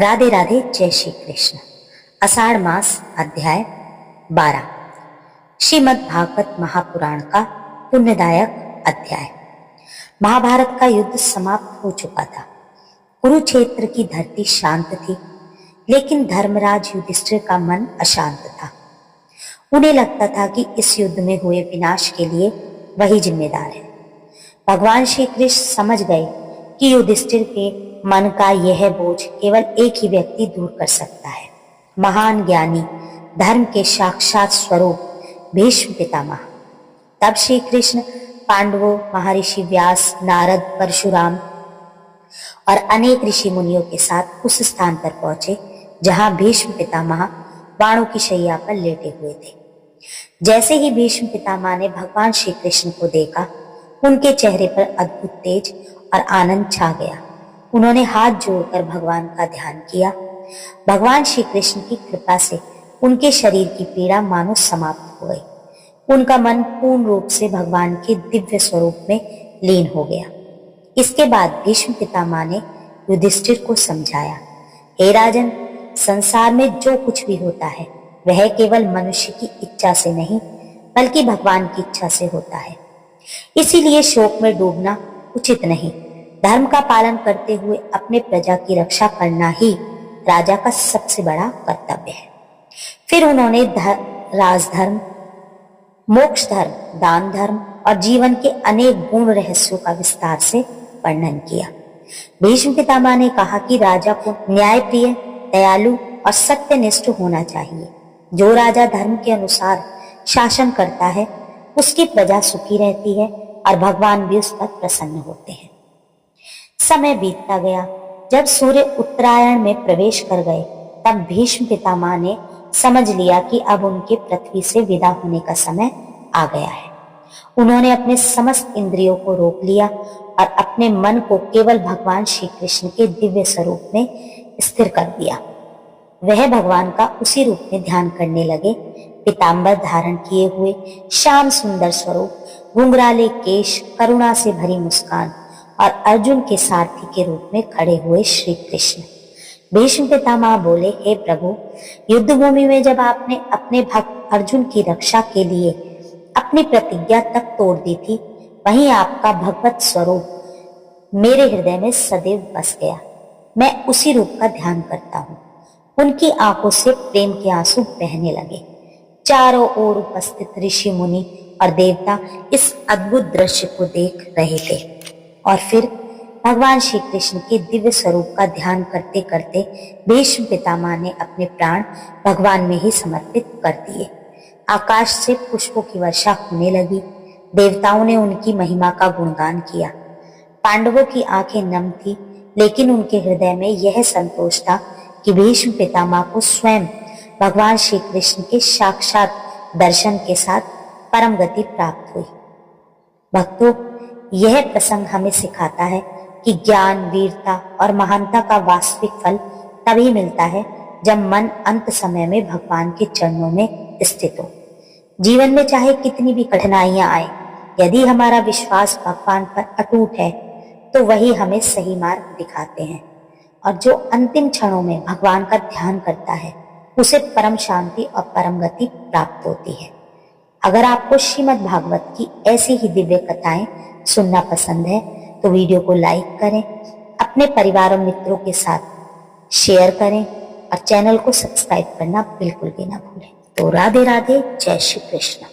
राधे राधे, जय श्री कृष्ण। आषाढ़ मास अध्याय 12 श्रीमद् भागवत महापुराण का पुण्यदायक अध्याय। महाभारत का युद्ध समाप्त हो चुका था। कुरुक्षेत्र की धरती शांत थी, लेकिन धर्मराज युधिष्ठिर का मन अशांत था। उन्हें लगता था कि इस युद्ध में हुए विनाश के लिए वही जिम्मेदार है। भगवान श्री कृष्ण समझ गए कि युधिष्ठिर के मन का यह बोझ केवल एक ही व्यक्ति दूर कर सकता है, महान ज्ञानी, धर्म के साक्षात स्वरूप भीष्म पितामह। तब श्री कृष्ण पांडवों, महर्षि व्यास, नारद, परशुराम और अनेक ऋषि मुनियों के साथ उस स्थान पर पहुंचे जहां भीष्म पितामह बाणों की शैया पर लेटे हुए थे। जैसे ही भीष्म पितामह ने भगवान श्री कृष्ण को देखा, उनके चेहरे पर अद्भुत तेज और आनंद छा गया। उन्होंने हाथ जोड़कर भगवान का ध्यान किया। भगवान श्री कृष्ण की कृपा से उनके शरीर की पीड़ा मानो समाप्त हो गई। उनका मन पूर्ण रूप से भगवान के दिव्य स्वरूप में लीन हो गया। इसके बाद भीष्म पितामह ने युधिष्ठिर को समझाया, हे राजन, संसार में जो कुछ भी होता है वह केवल मनुष्य की इच्छा से नहीं, बल्कि भगवान की इच्छा से होता है। इसीलिए शोक में डूबना उचित नहीं। धर्म का पालन करते हुए अपने प्रजा की रक्षा करना ही राजा का सबसे बड़ा कर्तव्य है। फिर उन्होंने राजधर्म, मोक्ष धर्म, दान धर्म और जीवन के अनेक गुण रहस्यों का विस्तार से वर्णन किया। भीष्म पितामह ने कहा कि राजा को न्यायप्रिय, दयालु और सत्यनिष्ठ होना चाहिए। जो राजा धर्म के अनुसार शासन करता है, उसकी प्रजा सुखी रहती है और भगवान भी उस पर प्रसन्न होते हैं। समय बीतता गया। जब सूर्य उत्तरायण में प्रवेश कर गए, तब भीष्म पितामह ने समझ लिया कि अब उनके पृथ्वी से विदा होने का समय आ गया है। उन्होंने अपने समस्त इंद्रियों को रोक लिया और अपने मन को केवल भगवान श्री कृष्ण के दिव्य स्वरूप में स्थिर कर दिया। वह भगवान का उसी रूप में ध्यान करने लगे। पीताम्बर धारण किए हुए, श्याम सुंदर स्वरूप, घुंघराले केश, करुणा से भरी मुस्कान और अर्जुन के सारथी के रूप में खड़े हुए श्री कृष्ण। भीष्म पितामह बोले, हे प्रभु, युद्ध भूमि में जब आपने अपने भक्त अर्जुन की रक्षा के लिए अपनी प्रतिज्ञा तक तोड़ दी थी, वहीं आपका भगवत स्वरूप मेरे हृदय में सदैव बस गया। मैं उसी रूप का ध्यान करता हूँ। उनकी आंखों से प्रेम के आंसू बहने लगे। चारों ओर उपस्थित ऋषि मुनि और देवता इस अद्भुत दृश्य को देख रहे थे और फिर भगवान श्री कृष्ण के दिव्य स्वरूप का ध्यान करते करते भीष्म पितामह ने अपने प्राण भगवान में ही समर्पित कर दिए। आकाश से पुष्पों की वर्षा होने लगी। देवताओं ने उनकी महिमा का गुणगान किया। पांडवों की आंखें नम थी, लेकिन उनके हृदय में यह संतोष था कि भीष्म पितामह को स्वयं भगवान श्री कृष्ण के साक्षात दर्शन के साथ परम गति प्राप्त हुई। भक्तों, यह प्रसंग हमें सिखाता है कि ज्ञान, वीरता और महानता का वास्तविक फल तभी मिलता है जब मन अंत समय में भगवान के चरणों में स्थित हो। जीवन में चाहे कितनी भी कठिनाइयां आए, यदि हमारा विश्वास भगवान पर अटूट है तो वही हमें सही मार्ग दिखाते हैं, और जो अंतिम क्षणों में भगवान का ध्यान करता है उसे परम शांति और परम गति प्राप्त होती है। अगर आपको श्रीमद् भागवत की ऐसी ही दिव्य कथाएं सुनना पसंद है तो वीडियो को लाइक करें, अपने परिवार और मित्रों के साथ शेयर करें और चैनल को सब्सक्राइब करना बिल्कुल भी ना भूलें। तो राधे राधे, जय श्री कृष्ण।